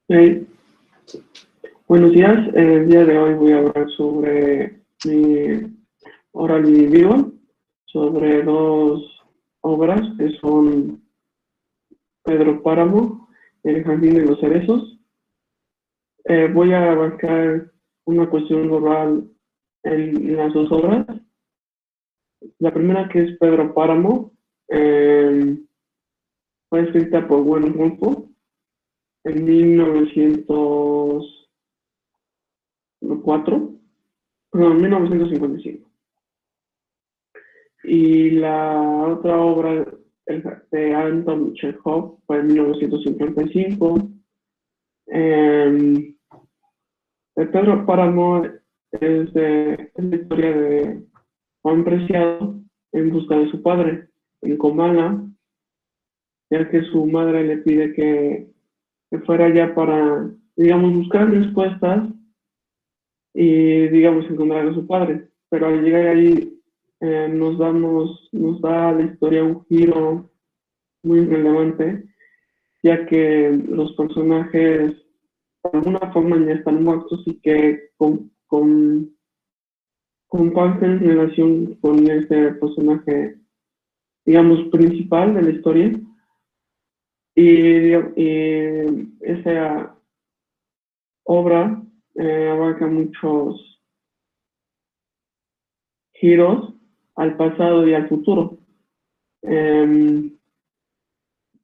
Hey, buenos días. El día de hoy voy a hablar sobre mi oral vivo, sobre dos obras que son Pedro Páramo y El Jardín de los Cerezos. Voy a abarcar una cuestión global en las dos obras. La primera, que es Pedro Páramo, eh, fue escrita por Gwen Rulfo en 1904, perdón, 1955. Y la otra obra de Anton Chekhov fue en 1955. Eh, de Pedro Páramo es la historia de Juan Preciado en busca de su padre en Comala, ya que su madre le pide que fuera allá para, digamos, buscar respuestas y, digamos, encontrar a su padre. Pero al llegar ahí nos da la historia un giro muy relevante, ya que los personajes de alguna forma ya están muertos y que comparten relación con este personaje, digamos, principal de la historia. Y esa obra abarca muchos giros al pasado y al futuro, eh,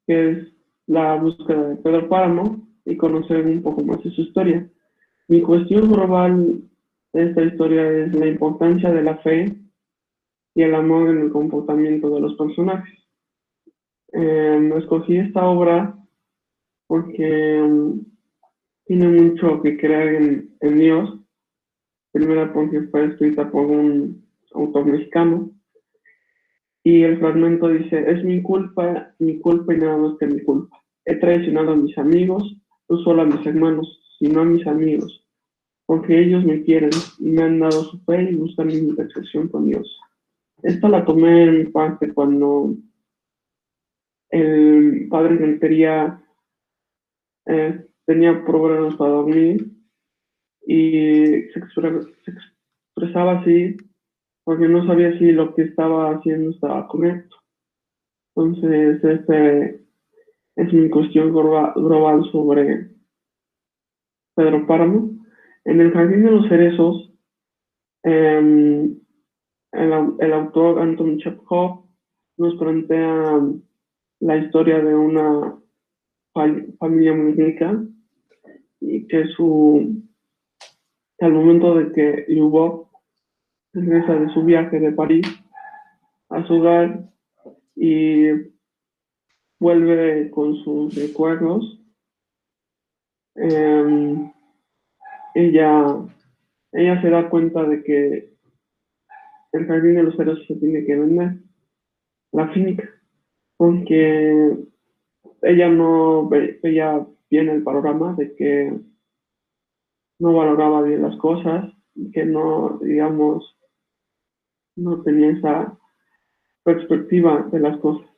que es la búsqueda de Pedro Páramo y conocer un poco más de su historia. Mi cuestión global de esta historia es la importancia de la fe y el amor en el comportamiento de los personajes. Escogí esta obra porque tiene mucho que creer en Dios. Primero porque fue escrita por un autor mexicano. Y el fragmento dice: es mi culpa y nada más que mi culpa. He traicionado a mis amigos, no solo a mis hermanos, sino a mis amigos, porque ellos me quieren y me han dado su fe y buscan mi intersección con Dios. Esta la tomé en mi parte cuando el padre Rentería tenía problemas para dormir y se expresaba así porque no sabía si lo que estaba haciendo estaba correcto. Entonces, este es mi cuestión global sobre Pedro Páramo. En El Jardín de los Cerezos, eh, el autor Anton Chekhov nos plantea la historia de una familia muy rica y que al momento de que Lyubov regresa de su viaje de París a su hogar y vuelve con sus recuerdos, eh, ella, ella se da cuenta de que el Jardín de los Cerezos se tiene que vender, la finca, porque ella no veía bien el panorama de que no valoraba bien las cosas y que no, digamos, no tenía esa perspectiva de las cosas.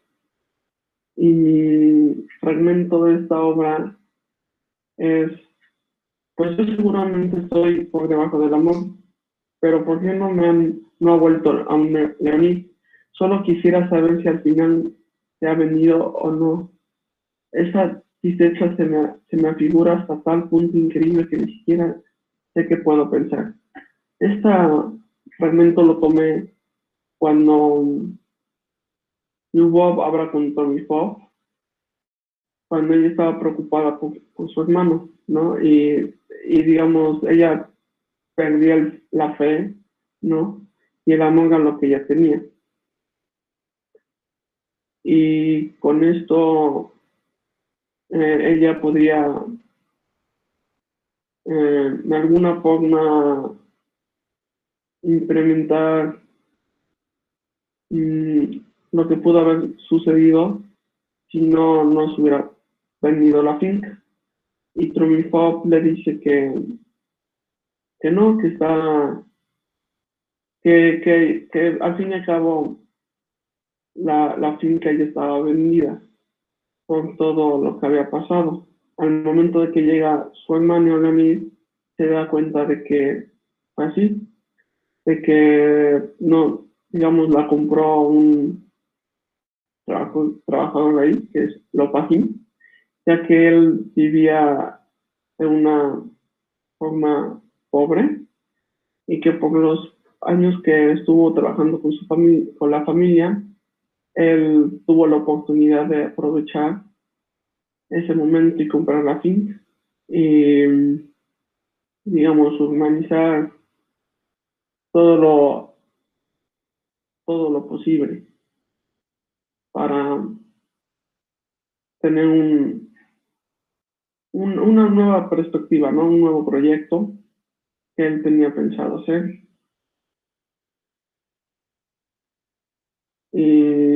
Y mi fragmento de esta obra es: pues yo seguramente estoy por debajo del amor, pero ¿por qué no ha vuelto a un Leonid? Solo quisiera saber si al final se ha venido o no. Esa tristeza se me afigura hasta tal punto increíble que ni siquiera sé qué puedo pensar. Este fragmento lo tomé cuando Bob habla con Tommy Fox, cuando ella estaba preocupada por su hermano, ¿no? Digamos, ella perdía la fe, ¿no? Y el amor a lo que ella tenía. Y con esto ella podría de alguna forma implementar mmm, lo que pudo haber sucedido si no se hubiera vendido la finca. Y Truman Pop le dice que no, que está, que al fin y al cabo la finca ya estaba vendida por todo lo que había pasado. al momento de que llega su hermano Leonid, se da cuenta de que fue así, de que no, digamos, la compró un trabajador ahí, que es Lopajin, ya que él vivía de una forma pobre y que por los años que estuvo trabajando con su familia, con la familia, él tuvo la oportunidad de aprovechar ese momento y comprar la finca y, digamos, urbanizar todo lo, todo lo posible para tener una nueva perspectiva, ¿no? Un nuevo proyecto que él tenía pensado hacer. Y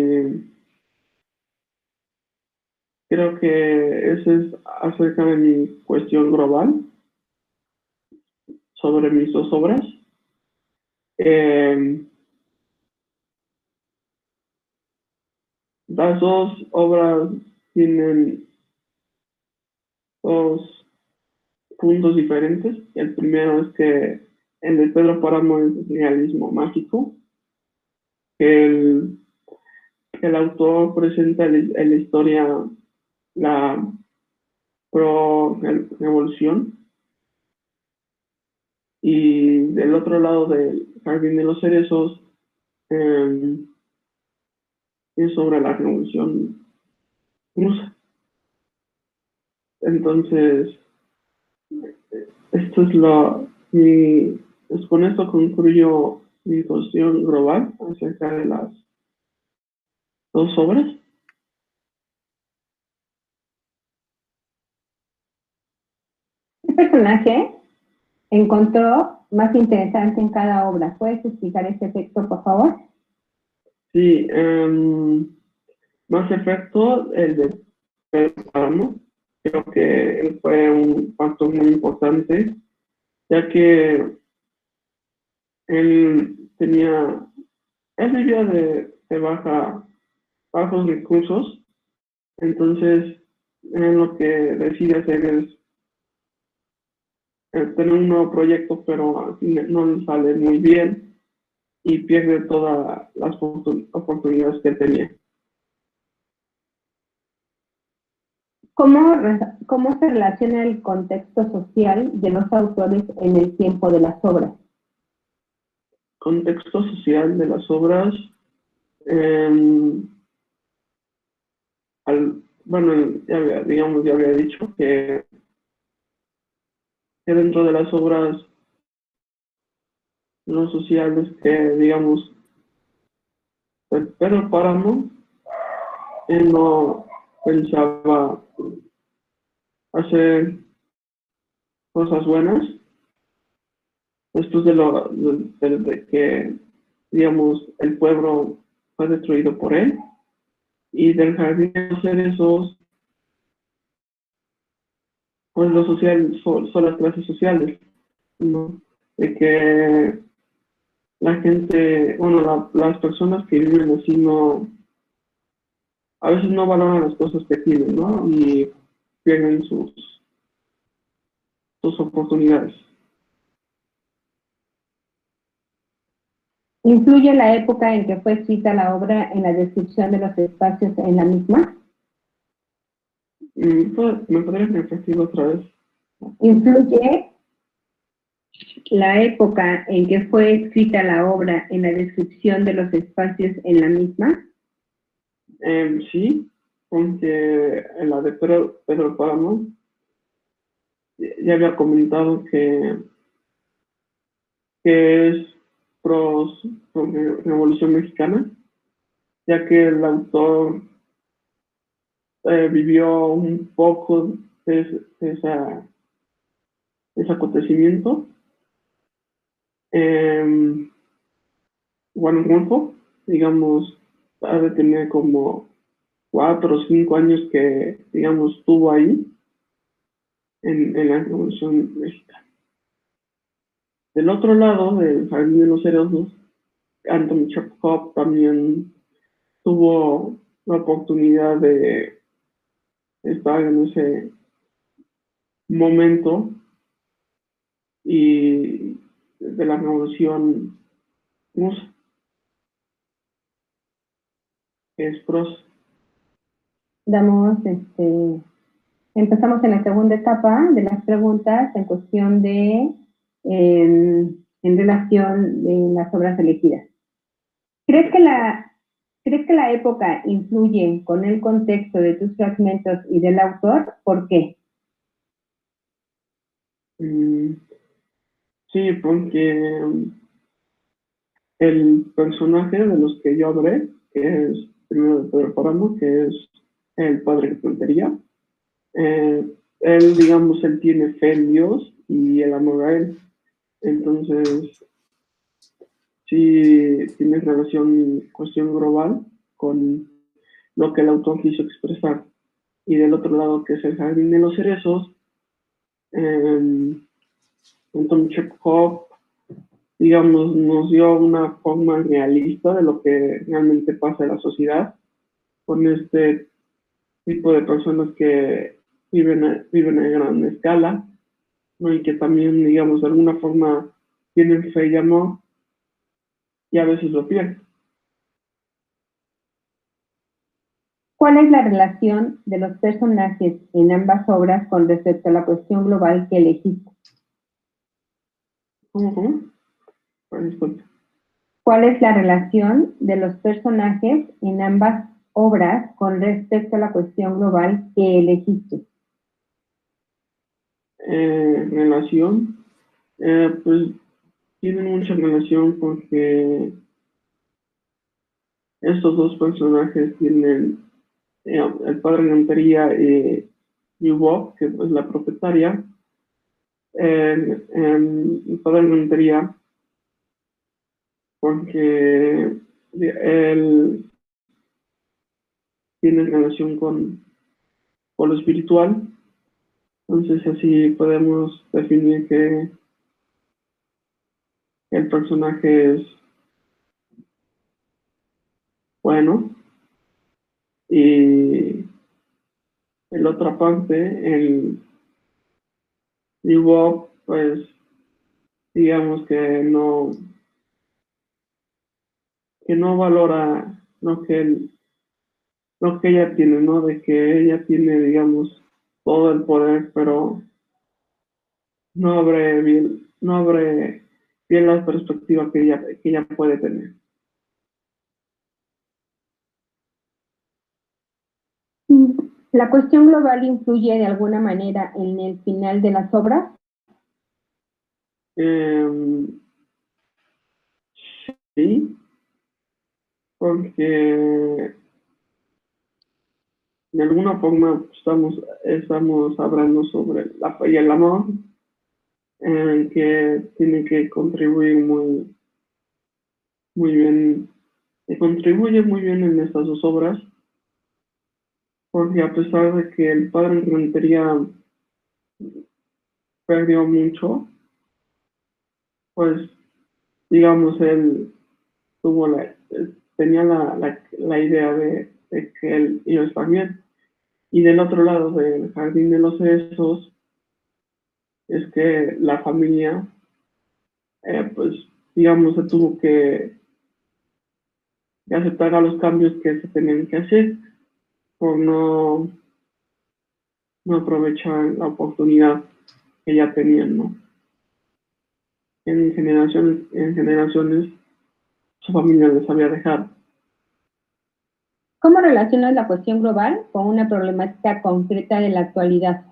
creo que ese es acerca de mi cuestión global sobre mis dos obras. Eh, las dos obras tienen dos puntos diferentes. El primero es que el de Pedro Páramo es realismo mágico, que el autor presenta en la historia la pro-revolución, y del otro lado del Jardín de los Cerezos eh, es sobre la revolución rusa. Entonces, esto es con esto concluyo mi cuestión global acerca de las dos obras. ¿Qué personaje encontró más interesante en cada obra? ¿Puedes explicar este efecto, por favor? Sí, más efecto el de Pedro Páramo. Creo que él fue un factor muy importante, ya que él tenía, él vivía de bajos recursos, entonces él lo que decide hacer es tener un nuevo proyecto, pero al fin no le sale muy bien y pierde todas las oportunidades que tenía. ¿Cómo se relaciona el contexto social de los autores en el tiempo de las obras? Contexto social de las obras. Eh, bueno, ya había dicho que dentro de las obras no sociales que, digamos, Pedro Páramo, él no pensaba hacer cosas buenas después de que, digamos, el pueblo fue destruido por él, y del jardín de los cerezos, pues lo social son las clases sociales, ¿no? De que la gente, bueno, las personas que viven así no, a veces no valoran las cosas que tienen, ¿no? Y pierden sus oportunidades. ¿Influye la época en que fue escrita la obra en la descripción de los espacios en la misma? ¿Me podrías repetir otra vez? ¿Influye la época en que fue escrita la obra en la descripción de los espacios en la misma? Sí, porque en la de Pedro Páramo ya había comentado que es pro, pro Revolución Mexicana, ya que el autor vivió un poco ese acontecimiento. Juan Rulfo, digamos, ha de tener como 4 o 5 años que, digamos, estuvo ahí en la Revolución Mexicana. Del otro lado, del Jardín de los Cerezos, Anton Chekhov también tuvo la oportunidad de estar en ese momento y de la Revolución Rusa, que es prosa. Empezamos en la segunda etapa de las preguntas en cuestión de, en relación de las obras elegidas. ¿Crees que la época influye con el contexto de tus fragmentos y del autor? ¿Por qué? Sí, porque el personaje de los que yo hablé, que es primero de Pedro Páramo, que es el padre que plantería, él, digamos, él tiene fe en Dios y el amor a él. Entonces, sí tiene relación, cuestión global con lo que el autor quiso expresar. Y del otro lado, que es el jardín de los cerezos, Anton Chekhov, digamos, nos dio una forma realista de lo que realmente pasa en la sociedad con este tipo de personas que viven a gran escala, ¿no? Y que también, digamos, de alguna forma tienen fe y amor y a veces lo pierden. ¿Cuál es la relación de los personajes en ambas obras con respecto a la cuestión global que elegiste? ¿Cómo? Pues, disculpe. ¿Cuál es la relación de los personajes en ambas obras con respecto a la cuestión global que elegiste? Relación, pues tienen mucha relación porque estos dos personajes tienen el padre de Montería y Bob, que es la propietaria. El padre de Montería, porque él tiene relación con lo espiritual, entonces así podemos definir que el personaje es bueno y en la otra parte, el Bob, pues digamos que no valora lo que ella tiene, ¿no? De que ella tiene, digamos, todo el poder, pero no abre bien la perspectiva que ella puede tener. ¿La cuestión global influye de alguna manera en el final de las obras? Sí, porque de alguna forma estamos hablando sobre la fe y el amor, que tiene que contribuir muy bien, que contribuye muy bien en estas dos obras, porque a pesar de que el padre Rentería perdió mucho, pues digamos, él tuvo tenía la idea de que él iba a estar bien. Y del otro lado del jardín de los cerezos es que la familia, pues, digamos, se tuvo que aceptar a los cambios que se tenían que hacer por no aprovechar la oportunidad que ya tenían, ¿no? En generaciones su familia les había dejado. ¿Cómo relacionas la cuestión global con una problemática concreta de la actualidad?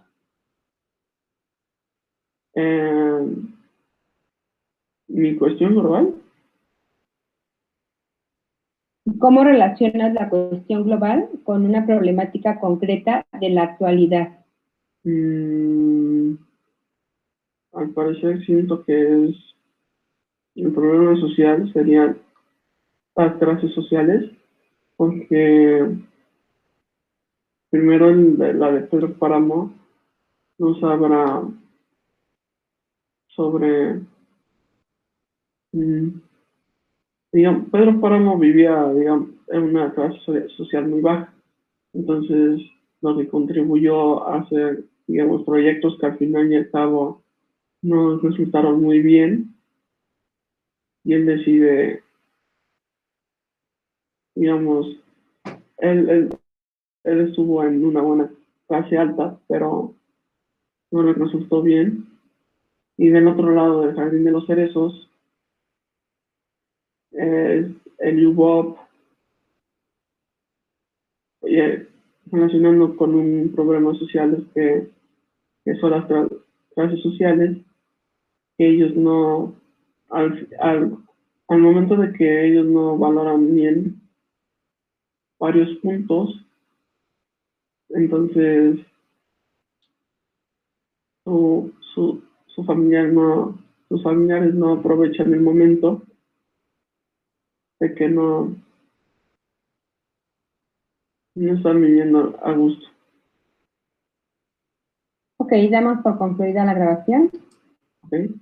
Mi cuestión global. ¿Cómo relacionas la cuestión global con una problemática concreta de la actualidad? Al parecer siento que el problema social serían las clases sociales, porque primero la de Pedro Páramo nos habla sobre, digamos, Pedro Páramo vivía, digamos, en una clase social muy baja, entonces lo que contribuyó a hacer digamos, proyectos que al final y al cabo no resultaron muy bien, y él decide, digamos, él, él, él estuvo en una buena clase alta, pero no le resultó bien. Y del otro lado del Jardín de los Cerezos es el UBOP, relacionando con un problema social que son las clases sociales, que ellos no, al, al, al momento de que ellos no valoran bien varios puntos, entonces su, su, su familiar no, sus familiares no aprovechan el momento de que no están viviendo a gusto. Ok, damos por concluida la grabación. ¿Okay?